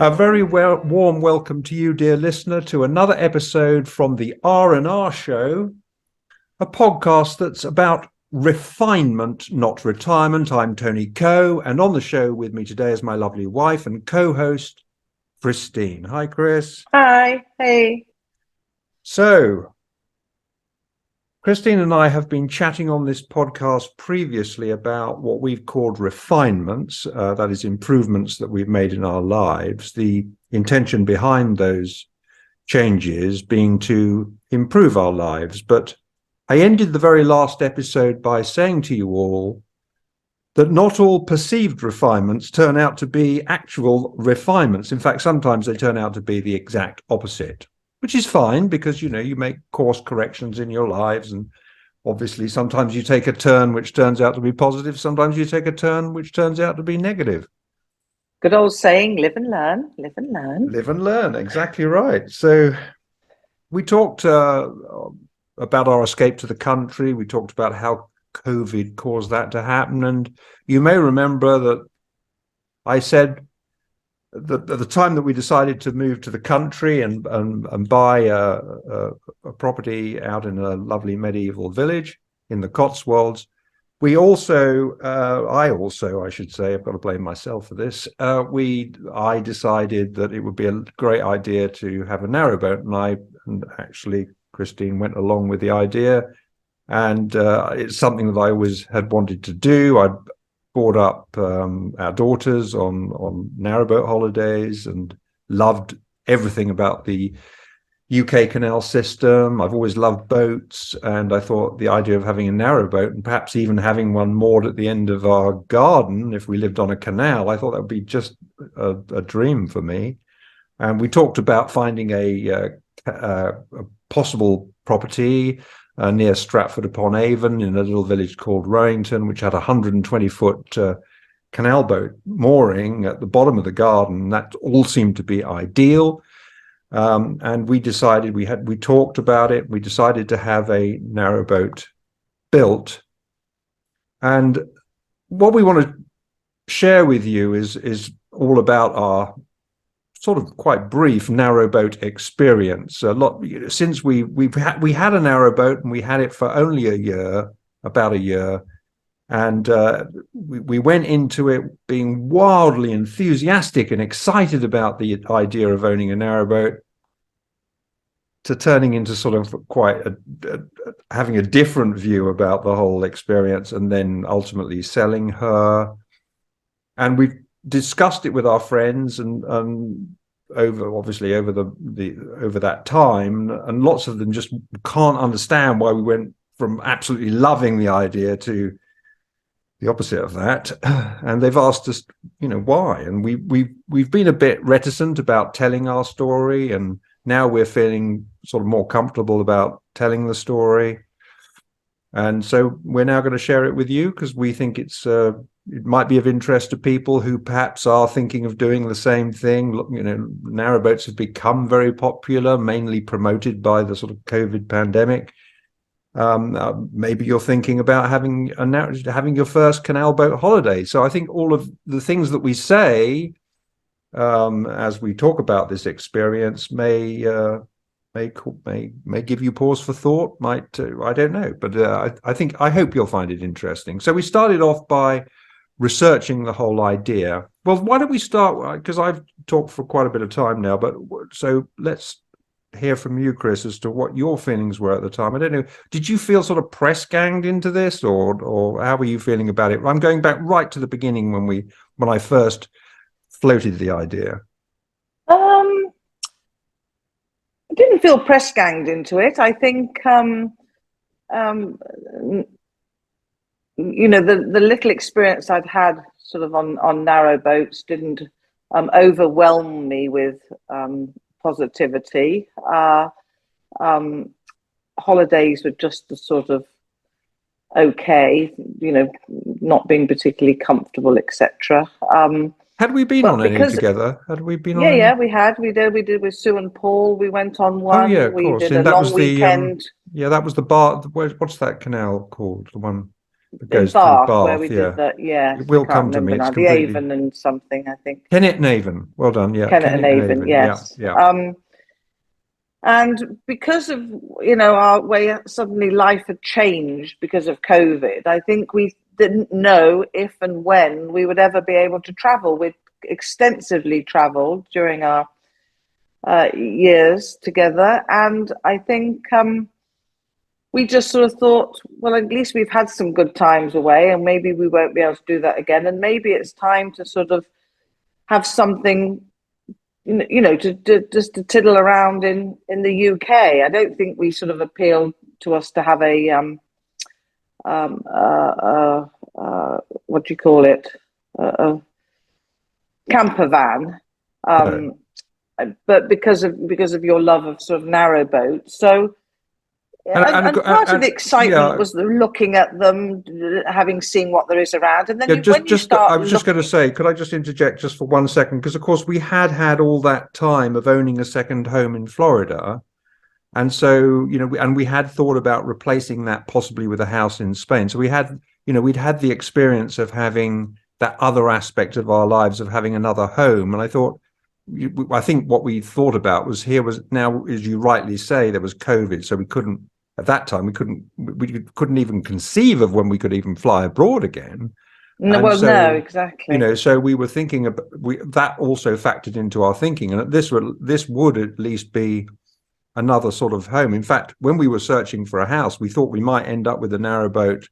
A very warm welcome to you, dear listener, to another episode from the R&R Show, a podcast that's about refinement, not retirement. I'm Tony Coe, and on the show with me today is my lovely wife and co-host, Christine. Hi, Chris. Hi. Hey. So, Christine and I have been chatting on this podcast previously about what we've called refinements, that is improvements that we've made in our lives. The intention behind those changes being to improve our lives. But I ended the very last episode by saying to you all that not all perceived refinements turn out to be actual refinements. In fact, sometimes they turn out to be the exact opposite, which is fine because, you make course corrections in your lives. And obviously, sometimes you take a turn which turns out to be positive. Sometimes you take a turn which turns out to be negative. Good old saying, live and learn, live and learn. Live and learn, exactly right. So we talked about our escape to the country. We talked about how COVID caused that to happen. And you may remember that I said at the time that we decided to move to the country and buy a property out in a lovely medieval village in the Cotswolds, I should say, I've got to blame myself for this. I decided that it would be a great idea to have a narrowboat, and actually Christine went along with the idea, and it's something that I always had wanted to do. I'd brought up our daughters on narrowboat holidays and loved everything about the UK canal system. I've always loved boats, and I thought the idea of having a narrowboat and perhaps even having one moored at the end of our garden if we lived on a canal, I thought that would be just a dream for me. And we talked about finding a possible property near Stratford-upon-Avon in a little village called Rowington, which had a 120-foot canal boat mooring at the bottom of the garden. That all seemed to be ideal. And we decided, we talked about it, we decided to have a narrowboat built. And what we want to share with you is all about our sort of quite brief narrowboat experience. Since we had a narrowboat, and we had it for only about a year, and we went into it being wildly enthusiastic and excited about the idea of owning a narrowboat, to turning into sort of quite having a different view about the whole experience, and then ultimately selling her. And we've discussed it with our friends and over that time, and lots of them just can't understand why we went from absolutely loving the idea to the opposite of that. And they've asked us, why. And we've been a bit reticent about telling our story, and now we're feeling sort of more comfortable about telling the story. And so we're now going to share it with you because we think it might be of interest to people who perhaps are thinking of doing the same thing. Narrowboats have become very popular, mainly promoted by the sort of COVID pandemic. Maybe you're thinking about having your first canal boat holiday. So I think all of the things that we say as we talk about this experience may give you pause for thought. I don't know, but I hope you'll find it interesting. So we started off by researching the whole idea. Well, why don't we start, because I've talked for quite a bit of time now, but so let's hear from you, Chris, as to what your feelings were at the time. I don't know, did you feel sort of press ganged into this, or how were you feeling about it? I'm going back right to the beginning when I first floated the idea. I didn't feel press ganged into it. I think the little experience I'd had sort of on narrow boats didn't overwhelm me with positivity. Holidays were just the sort of okay, not being particularly comfortable, etc. Had we been on any together? Had we been on? Yeah, we had. We did with Sue and Paul. We went on one. Oh yeah, of course. We did a long weekend. That was the bar. What's that canal called? The one It in goes through Bath where we Bath. did Yeah, that. Yes, it I will can't come to me. remember It's now. The completely Avon and something, I think. Kennet and Avon. Well done. Yeah, Kennet and Kennet and Avon. Avon. Yeah, Yes. yeah. And because of our way, suddenly life had changed because of COVID. I think we didn't know if and when we would ever be able to travel. We'd extensively travelled during our years together, and I think we just sort of thought, well, at least we've had some good times away, and maybe we won't be able to do that again. And maybe it's time to sort of have something, to just to tiddle around in the UK. I don't think we sort of appealed to us to have a um, uh, what do you call it, a camper van, No. but because of your love of sort of narrowboat. So and part of the excitement Yeah, was the looking at them, having seen what there is around, and then yeah. when you I start was just going to looking. say, could I just interject just for 1 second? Because of course we had all that time of owning a second home in Florida. And so, we had thought about replacing that possibly with a house in Spain. So we'd had the experience of having that other aspect of our lives of having another home. And I think what we thought about was now, as you rightly say, there was COVID. So at that time, we couldn't even conceive of when we could even fly abroad again. No, And well, no, so, exactly. so we were thinking that also factored into our thinking. And this would at least be another sort of home. In fact, when we were searching for a house, we thought we might end up with a narrowboat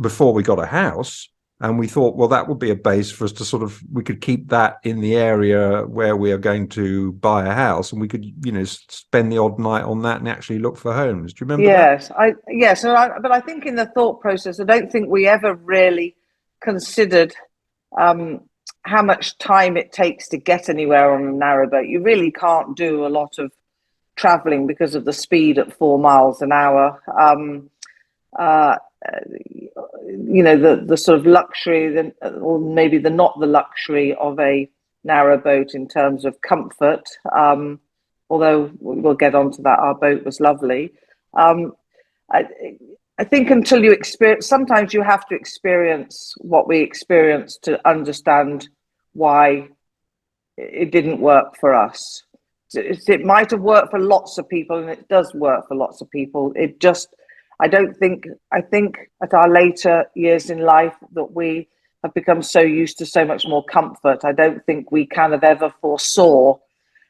before we got a house. And we thought, well, that would be a base for us to we could keep that in the area where we are going to buy a house, and we could, spend the odd night on that and actually look for homes. Do you remember that? Yes, but I think in the thought process, I don't think we ever really considered how much time it takes to get anywhere on a narrowboat. You really can't do a lot of traveling because of the speed at 4 miles an hour. The sort of luxury, or maybe not the luxury of a narrowboat in terms of comfort. Although we'll get onto that, our boat was lovely. I, I think until you experience, sometimes you have to experience what we experienced to understand why it didn't work for us. It might have worked for lots of people, and it does work for lots of people. I think at our later years in life that we have become so used to so much more comfort. I don't think we kind of ever foresaw.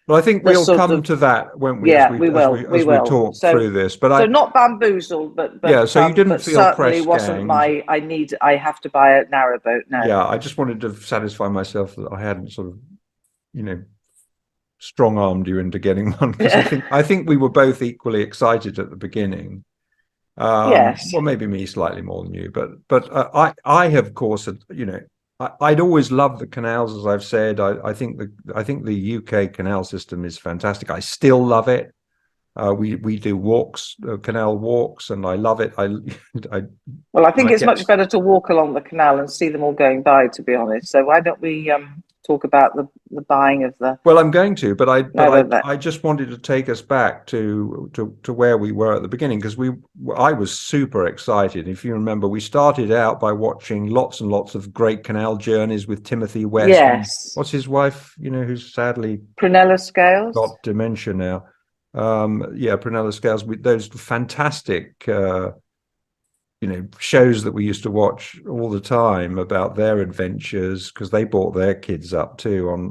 Well, I think we'll come to that, won't we, Yeah, we will. We we will. talk through this. But so not bamboozled, so you didn't but feel certainly press wasn't ganged. I have to buy a narrowboat now. Yeah, I just wanted to satisfy myself that I hadn't sort of, strong armed you into getting one, because I think we were both equally excited at the beginning. Yes. Well, maybe me slightly more than you, but I have, of course, I'd always loved the canals, as I've said. I think the UK canal system is fantastic. I still love it. We do walks, canal walks, and I love it. Well, I think it's much better to walk along the canal and see them all going by, to be honest. So why don't we talk about the buying of the? Well, I'm going to, but I just wanted to take us back to where we were at the beginning, because I was super excited. If you remember, we started out by watching lots and lots of great canal journeys with Timothy West. Yes. What's his wife? Who's sadly Prunella Scales got dementia now. Prunella Scales, with those fantastic shows that we used to watch all the time about their adventures, because they brought their kids up too on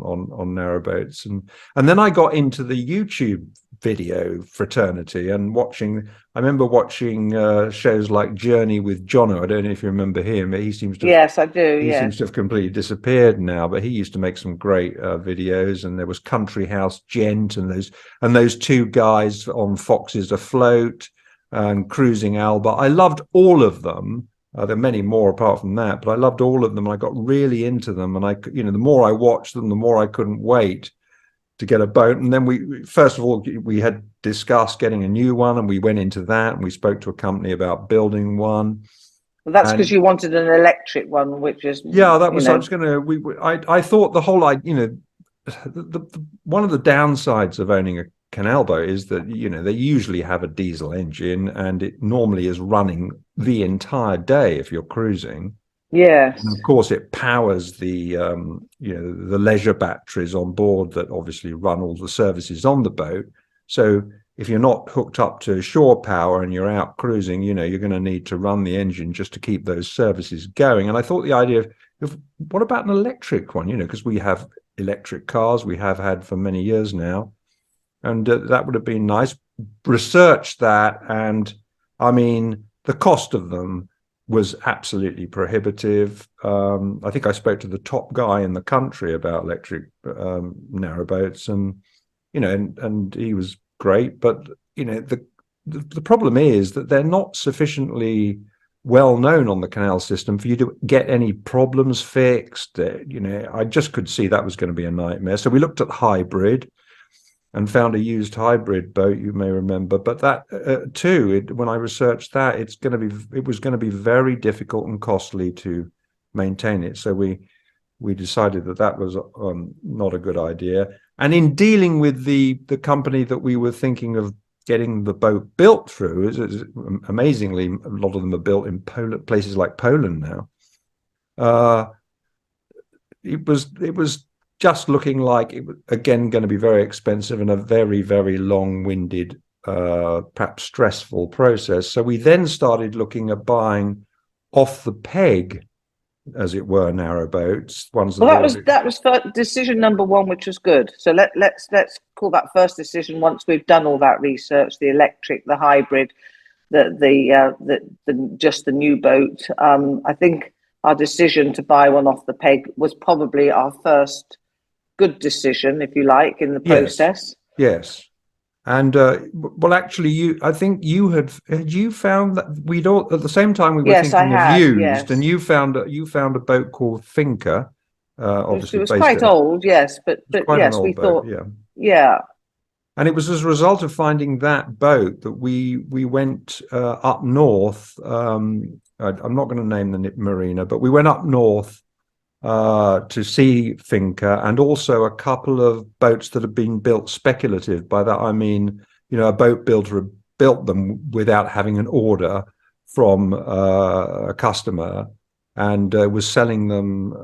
narrowboats. And then I got into the YouTube video fraternity and I remember watching shows like Journey with Jono. I don't know if you remember him. He seems to yes, I do. He seems to have completely disappeared now, but he used to make some great videos. And there was Country House Gent and those two guys on Foxes Afloat and Cruising Alba. I loved all of them. There are many more apart from that, but I loved all of them. I got really into them, and the more I watched them, the more I couldn't wait to get a boat. And then we had discussed getting a new one, and we went into that, and we spoke to a company about building one. Well, that's because you wanted an electric one, which is that was. I was going to. I thought the whole one of the downsides of owning canal boat is that, they usually have a diesel engine, and it normally is running the entire day if you're cruising. Yes. And of course, it powers the the leisure batteries on board that obviously run all the services on the boat. So if you're not hooked up to shore power and you're out cruising, you're going to need to run the engine just to keep those services going. And I thought the idea of what about an electric one? Because we have electric cars, we have had for many years now, and that would have been nice. Research that, and I mean, the cost of them was absolutely prohibitive. I think I spoke to the top guy in the country about electric narrowboats, and and he was great. But the problem is that they're not sufficiently well known on the canal system for you to get any problems fixed. I just could see that was going to be a nightmare. So we looked at hybrid and found a used hybrid boat, you may remember. But that too, when I researched that, it was going to be very difficult and costly to maintain it. So we decided that was not a good idea. And in dealing with the company that we were thinking of getting the boat built through, amazingly, a lot of them are built in Poland, places like Poland now. It was just looking like it was again going to be very expensive and a very, very long-winded, perhaps stressful process. So we then started looking at buying off the peg, as it were, narrowboats. That was decision number one, which was good. So let's call that first decision once we've done all that research: the electric, the hybrid, just the new boat. I think our decision to buy one off the peg was probably our first good decision, if you like, in the process. Yes. And well, actually, I think had you found that we'd all at the same time we were thinking of used, yes. And you found a boat called Finca. Obviously, it was quite old, yes, but yes, we boat, thought, yeah. And it was as a result of finding that boat that we went up north. I'm not going to name the marina, but we went up north to see Finca, and also a couple of boats that have been built speculative. By that I mean, a boat builder built them without having an order from a customer, and was selling them,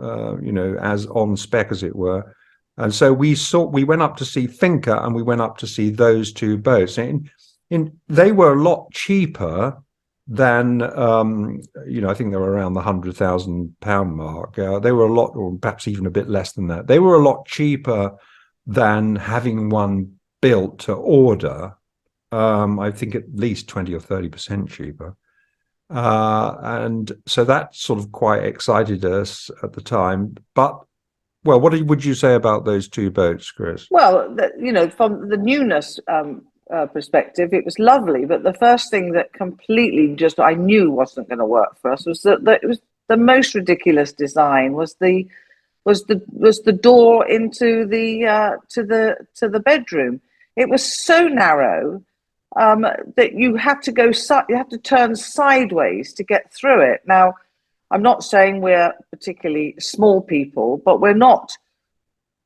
as on spec, as it were. And so we went up to see Finca, and we went up to see those two boats. And they were a lot cheaper than I think they were around the £100,000 mark. They were a lot, or perhaps even a bit less than that. They were a lot cheaper than having one built to order. I think at least 20 or 30% cheaper. And so that sort of quite excited us at the time. But well, what would you say about those two boats, Chris? Well, from the newness perspective, it was lovely. But the first thing that completely just I knew wasn't going to work for us was that it was the most ridiculous design. Was the door into the to the bedroom. It was so narrow that you had to turn sideways to get through it. Now, I'm not saying we're particularly small people, but we're not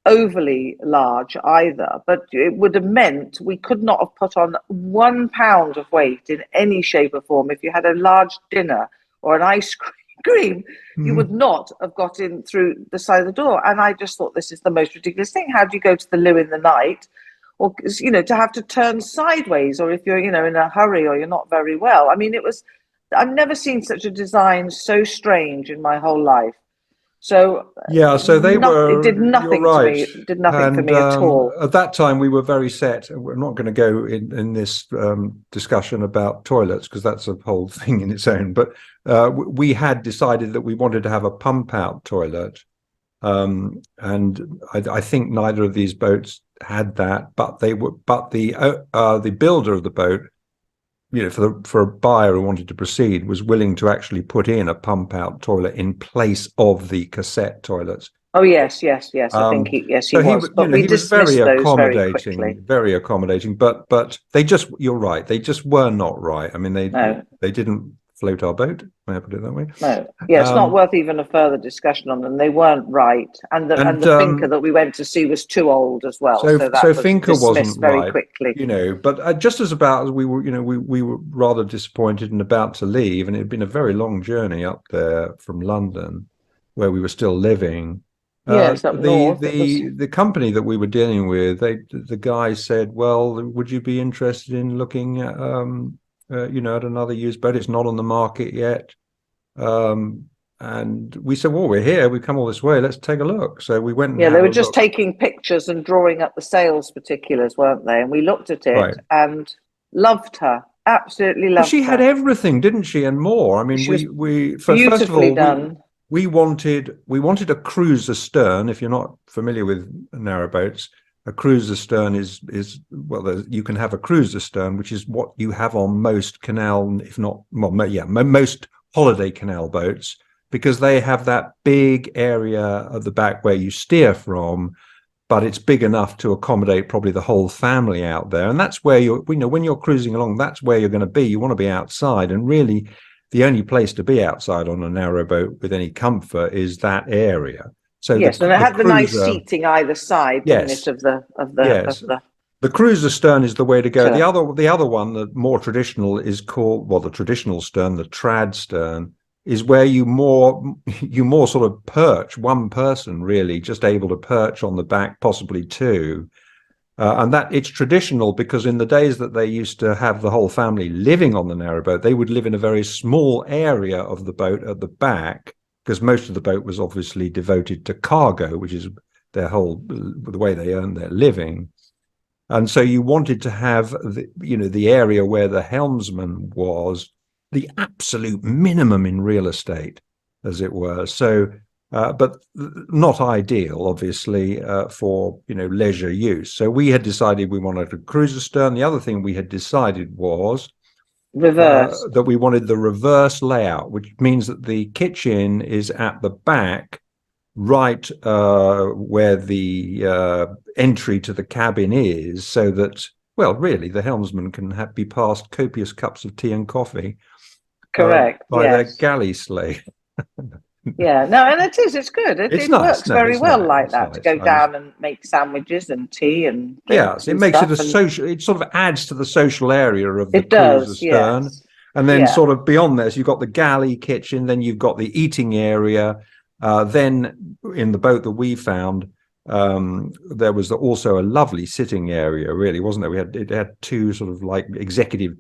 overly large either. But it would have meant we could not have put on 1 pound of weight in any shape or form. If you had a large dinner or an ice cream, you would not have got in through the side of the door. And I just thought, this is the most ridiculous thing. How do you go to the loo in the night? Or, to have to turn sideways, or if you're, in a hurry or you're not very well. I mean, I've never seen such a design so strange in my whole life. So it did nothing to me. It did nothing for me at all. At that time, we were very set. We're not going to go in this discussion about toilets, because that's a whole thing in its own. But we had decided that we wanted to have a pump out toilet, and I think neither of these boats had that. But the builder of the boat, for a buyer who wanted to proceed, was willing to actually put in a pump out toilet in place of the cassette toilets. Oh yes. I think he was. But we was very accommodating, very very accommodating. But you're right. They just were not right. I mean, they didn't float our boat. May I put it that way? No, yeah, it's not Um, worth even a further discussion on them. They weren't right, and and the finca that we went to see was too old as well, so so so that was Finca wasn't dismissed very right, quickly. but just as about as we were, we were rather disappointed and about to leave, and it had been a very long journey up there from London, where we were still living. Yes, up The north it was. the company that we were dealing with, the guy said, "Well, would you be interested in looking at at another used boat? It's not on the market yet." Um, and we said, "Well, we're here. We've come all this way. Let's take a look." So we went and Yeah, they had were a just look. taking pictures and drawing up the sales particulars, weren't they? And we looked at it Right. and loved her, absolutely Well, she loved had her. everything, didn't she, and more. I mean, She was we first of beautifully all done. we wanted a cruiser stern. If you're not familiar with narrowboats, a cruiser stern is well, you can have a cruiser stern, which is what you have on most canal, if not most holiday canal boats, because they have that big area at the back where you steer from, but it's big enough to accommodate probably the whole family out there. And that's where when you're cruising along, that's where you're going to be. You want to be outside. And really, the only place to be outside on a narrowboat with any comfort is that area. So Yes, and it the had the nice cruiser, seating either side, didn't it, yes, of the yes. The cruiser stern is the way to go. turn. The other one, the more traditional, is called, well, the traditional stern, the trad stern, is where you more sort of perch, one person really just able to perch on the back, possibly two. And that it's traditional because in the days that they used to have the whole family living on the narrowboat, they would live in a very small area of the boat at the back, because most of the boat was obviously devoted to cargo, which is the way they earned their living. And so you wanted to have the area where the helmsman was the absolute minimum in real estate, as it were. So, but not ideal, obviously, for leisure use. So we had decided we wanted a cruiser stern. The other thing we had decided was Reverse. that we wanted the reverse layout, which means that the kitchen is at the back, right where the entry to the cabin is, so that, well, really, the helmsman can be passed copious cups of tea and coffee Correct. by their Yes. galley slave. Yeah. No, and it's good. It's It nice. works No, very it's well nice. like It's that to nice. go down and make sandwiches and tea and Yes, drinks it and makes it stuff. a social. It sort of adds to the social area of the It cruiser does. stern, Yes. and then Yeah. sort of beyond this, you've got the galley kitchen. Then you've got the eating area. Then in the boat that we found, there was also a lovely sitting area. Really, wasn't there? It had two sort of like executive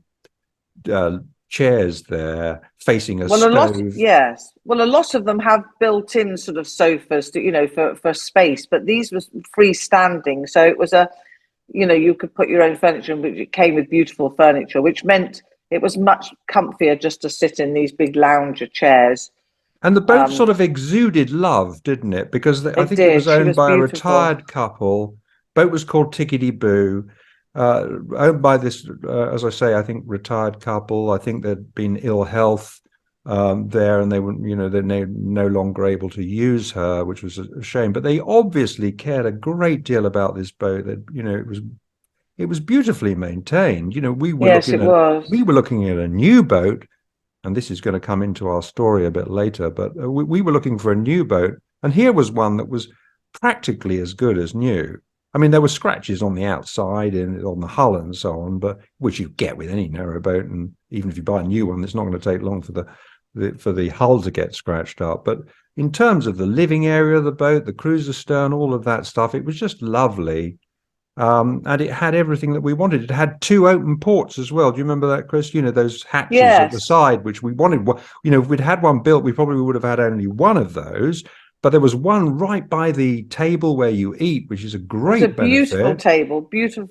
chairs there facing a stove. Yes. Well, a lot of them have built-in sort of sofas to, for space, but these was freestanding. So it was you could put your own furniture in, but it came with beautiful furniture, which meant it was much comfier just to sit in these big lounger chairs. And the boat sort of exuded love, didn't it? Because I It think it was did. She owned was by a beautiful. retired couple. Boat was called Tickety Boo, owned by this, as I say, I think retired couple. I think there'd been ill health there, and they were, they're no longer able to use her, which was a shame. But they obviously cared a great deal about this boat. That it was beautifully maintained. Yes, it was. We were looking at a new boat, and this is going to come into our story a bit later, but we were looking for a new boat, and here was one that was practically as good as new. I mean, there were scratches on the outside and on the hull and so on, but which you get with any narrowboat, and even if you buy a new one, it's not going to take long for the hull to get scratched up. But in terms of the living area of the boat, the cruiser stern, all of that stuff, it was just lovely. And it had everything that we wanted. It had two open ports as well. Do you remember that, Chris? Those hatches at the Yes. side, which we wanted. If we'd had one built, we probably would have had only one of those. But there was one right by the table where you eat, which is a great It's a beautiful benefit. table, beautiful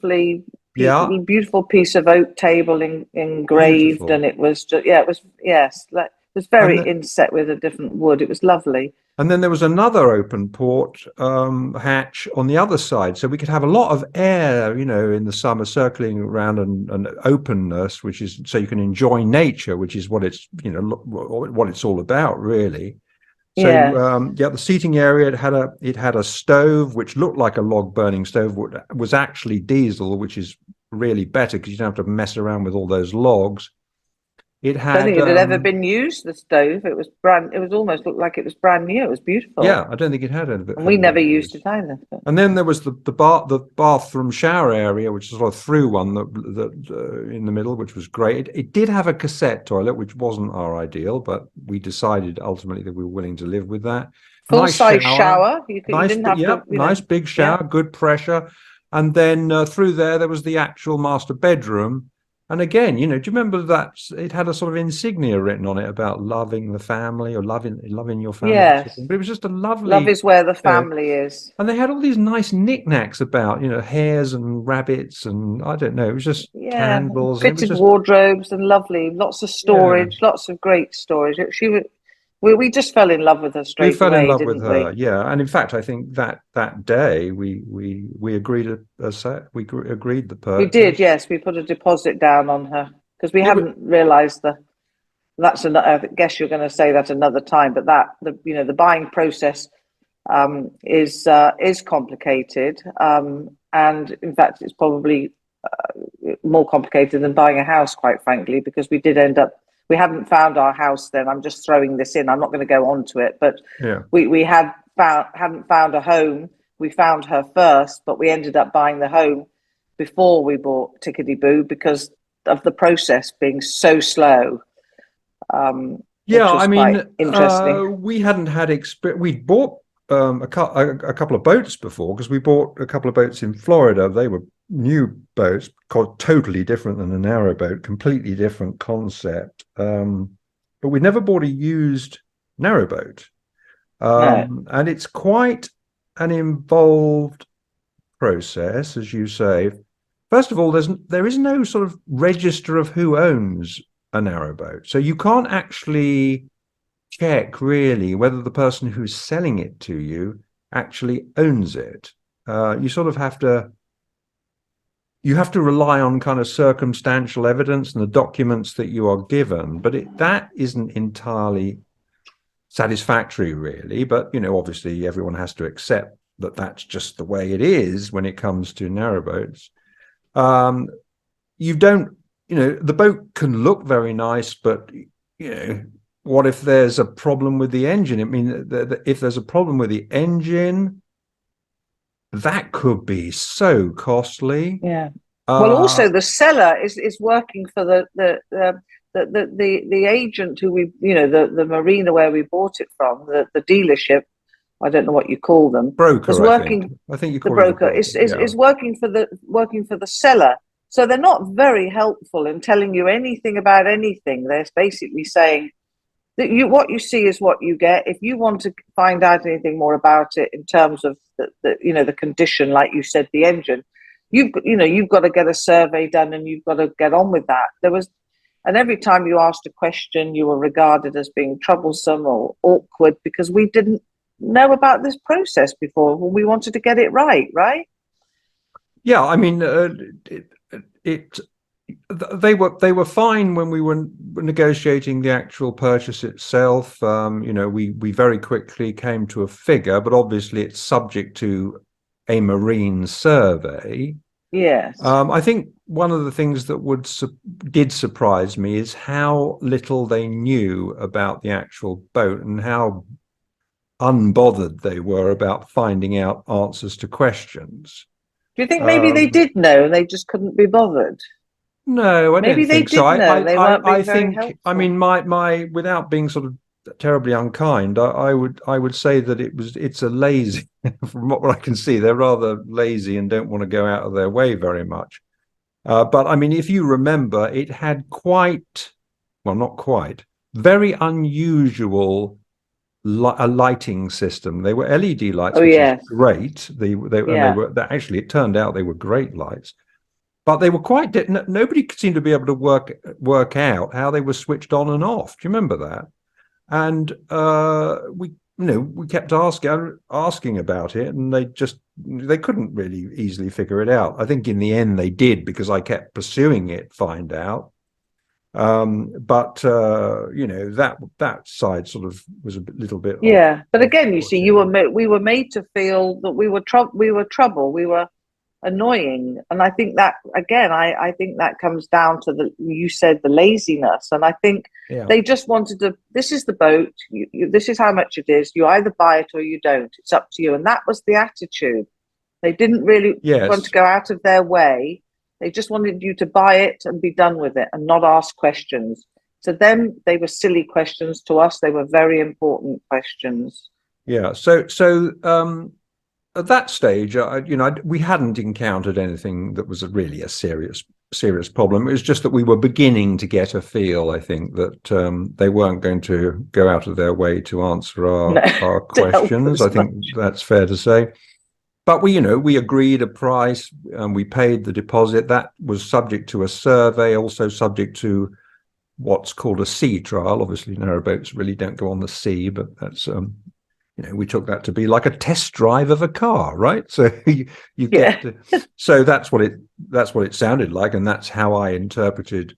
piece of oak table engraved, Beautiful. and it was just it was yes, it was very And inset with a different wood. It was lovely. And then there was another open port hatch on the other side, so we could have a lot of air, in the summer circling around, and openness, which is so you can enjoy nature, which is what it's, what it's all about, really. So Yes. the seating area, it had a stove which looked like a log burning stove, was actually diesel, which is really better because you don't have to mess around with all those logs. It I don't had, think it had ever been used, the stove. It was almost looked like it was brand new. It was beautiful. yeah, I don't think it had And we never been used used. it either. But And then there was the bathroom shower area, which is sort of through one that in the middle, which was great. It did have a cassette toilet, which wasn't our ideal, but we decided ultimately that we were willing to live with that. full Nice size shower, shower. You nice, didn't have yeah, to, nice big yeah. shower, good pressure. And then through there was the actual master bedroom. And again, do you remember that it had a sort of insignia written on it about loving the family or loving your family? Yes. But it was just a Love lovely, is where the you know, family is. and they had all these nice knickknacks about, hares and rabbits, and I don't know, it was just Yeah. candles, and it was Fitted just, wardrobes and lovely. Lots of yeah. storage, lots of great storage. We just fell in love with her We straight fell in away, love with didn't her, we? yeah. And in fact, I think that day we agreed agreed the We did, purchase. yes. We put a deposit down on her because we Yeah, hadn't realised that's another. I guess you're going to say that another time, but the buying process is complicated, and in fact, it's probably more complicated than buying a house, quite frankly, because we hadn't found our house then. I'm just throwing this in. I'm not going to go on to it, but yeah. we hadn't found a home. We found her first, but we ended up buying the home before we bought Tickety Boo because of the process being so slow, Yeah, which I was mean, quite interesting. we hadn't had experience. We'd bought a couple of boats before because we bought a couple of boats in Florida. They were new boats, totally different than a narrowboat, completely different concept. But we never bought a used narrowboat, No, and it's quite an involved process, as you say. First of all, there is no sort of register of who owns a narrowboat, so you can't actually check really whether the person who's selling it to you actually owns it. You sort of have to rely on kind of circumstantial evidence and the documents that you are given, but that isn't entirely satisfactory, really. But obviously, everyone has to accept that that's just the way it is when it comes to narrowboats. You don't, the boat can look very nice, but what if there's a problem with the engine? I mean, if there's a problem with the engine, that could be so costly. yeah. Well, Uh, also the seller is working for the agent who the marina where we bought it from, the dealership. I don't know what you call them. Was broker, I think. working I think you The call it a broker broker. Yeah. is working for the seller. So they're not very helpful in telling you anything about anything. They're basically saying that what you see is what you get. If you want to find out anything more about it in terms of the condition, like you said, the engine, you've got to get a survey done and you've got to get on with that. And every time you asked a question, you were regarded as being troublesome or awkward because we didn't know about this process before when we wanted to get it right, right? Yeah, I mean, it they were fine when we were negotiating the actual purchase itself. We very quickly came to a figure, but obviously it's subject to a marine survey. Yes. I think one of the things that did surprise me is how little they knew about the actual boat and how unbothered they were about finding out answers to questions. Do you think maybe they Um, did know and they just couldn't be bothered? No, I don't Maybe they think so. did know and they weren't I being very think, I helpful. mean, my without being sort of terribly unkind, I would say that it's a lazy, from what I can see, they're rather lazy and don't want to go out of their way very much. But I mean, if you remember, it had well, not quite, very unusual a lighting system. They were LED lights, Oh which is yes, great. They yeah, were actually, it turned out they were great lights, but they were quite nobody seemed to be able to work out how they were switched on and off. Do you remember that? And we kept asking about it, and they couldn't really easily figure it out. I think in the end they did, because I kept pursuing it, find out. But that side sort of was a little bit yeah. But off again, you see, putting. we were made to feel that we were trouble. We were annoying. And I think that, again, I think that comes down to you said the laziness. And I think they just wanted to, this is the boat, this is how much it is. You either buy it or you don't. It's up to you. And that was the attitude. They didn't really want to go out of their way. They just wanted you to buy it and be done with it and not ask questions. To them, they were silly questions. To us, they were very important questions. Yeah. So at that stage, we hadn't encountered anything that was really a serious problem. It was just that we were beginning to get a feel, I think, that they weren't going to go out of their way to answer our questions. I think that's fair to say. But we agreed a price and we paid the deposit. That was subject to a survey, also subject to what's called a sea trial. Obviously, narrowboats really don't go on the sea, but that's we took that to be like a test drive of a car, right? So you get so that's what it sounded like, and that's how I interpreted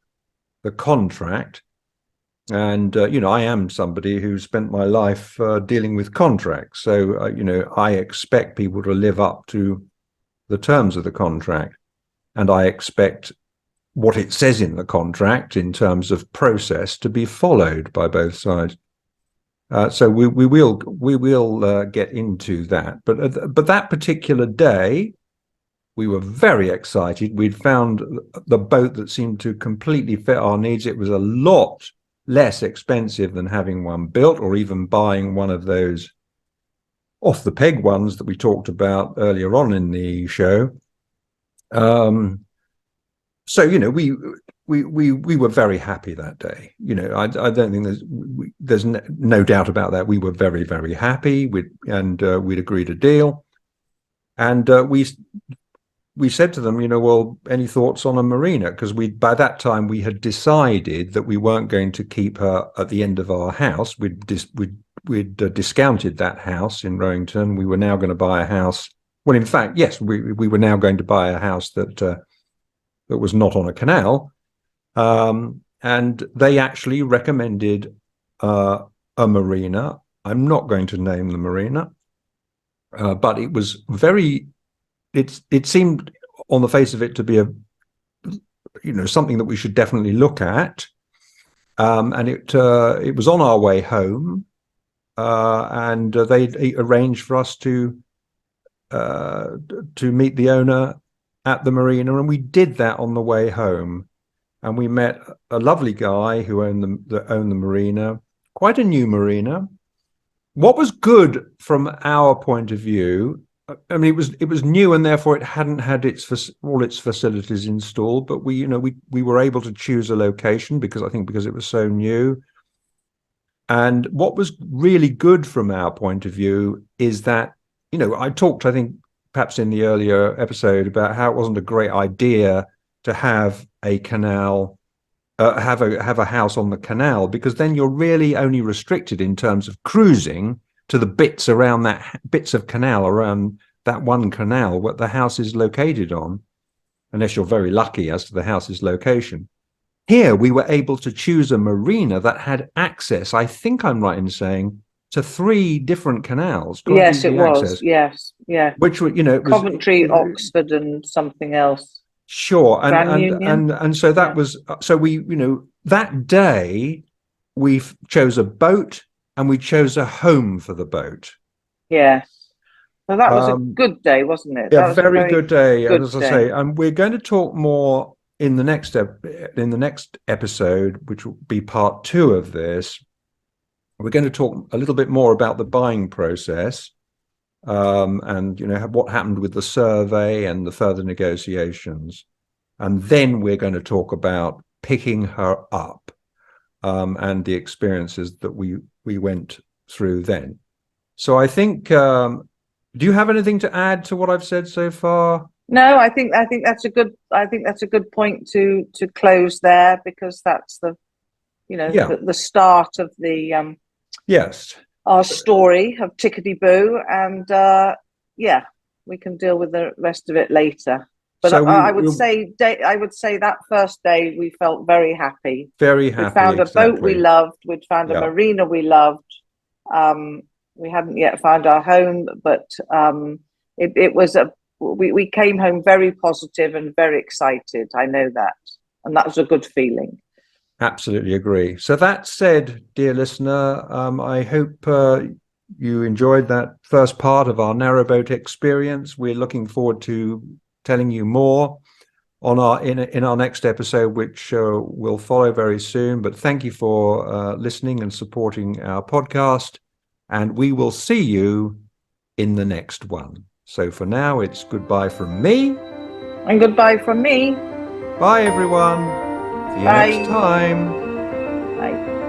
the contract. And I am somebody who spent my life dealing with contracts, so I expect people to live up to the terms of the contract, and I expect what it says in the contract in terms of process to be followed by both sides. So we will get into that, but that particular day, we were very excited. We'd found the boat that seemed to completely fit our needs. It was a lot less expensive than having one built or even buying one of those off the peg ones that we talked about earlier on in the show. So we were very happy that day. I don't think there's no doubt about that. We were very, very happy. We'd agreed a deal, and we said to them, well, any thoughts on a marina? Because by that time we had decided that we weren't going to keep her at the end of our house. We'd discounted that house in Rowington. We were now going to buy a house. Well, in fact, yes, we were now going to buy a house that was not on a canal. And they actually recommended a marina. I'm not going to name the marina, but it was it seemed on the face of it to be something that we should definitely look at. And it was on our way home, and they arranged for us to meet the owner at the marina, and we did that on the way home. And we met a lovely guy who owned the marina, quite a new marina. What was good from our point of view, I mean, it was new, and therefore it hadn't had all its facilities installed. But we were able to choose a location because it was so new. And what was really good from our point of view is that I talked, I think, perhaps in the earlier episode about how it wasn't a great idea to have a canal, have a house on the canal, because then you're really only restricted in terms of cruising to the bits of canal around that one canal what the house is located on, unless you're very lucky as to the house's location. Here we were able to choose a marina that had access, I think I'm right in saying, to 3 different canals. Yes, it was. Yes, yeah. Which were, Coventry, Oxford, and something else. Sure, and so that was we that day we chose a boat and we chose a home for the boat. Yes, so that was a good day, wasn't it? Yeah, very good day. As I say, and we're going to talk more in the next episode, which will be part 2 of this. We're going to talk a little bit more about the buying process, and what happened with the survey and the further negotiations, and then we're going to talk about picking her up, and the experiences that we went through then. So I think, do you have anything to add to what I've said so far? No, I think that's a good point to close there, because that's the the start of the yes, our story of Tickety-Boo, and we can deal with the rest of it later. But so I would say that first day we felt very happy. Very happy. We found a boat we loved. We'd found a marina we loved. We hadn't yet found our home, but it was we came home very positive and very excited. I know that. And that was a good feeling. Absolutely agree. So that said, dear listener, I hope you enjoyed that first part of our narrowboat experience. We're looking forward to telling you more on in our next episode, which will follow very soon. But thank you for listening and supporting our podcast, and we will see you in the next one. So for now, it's goodbye from me. And goodbye from me. Bye, everyone. See you Bye. next time. Bye.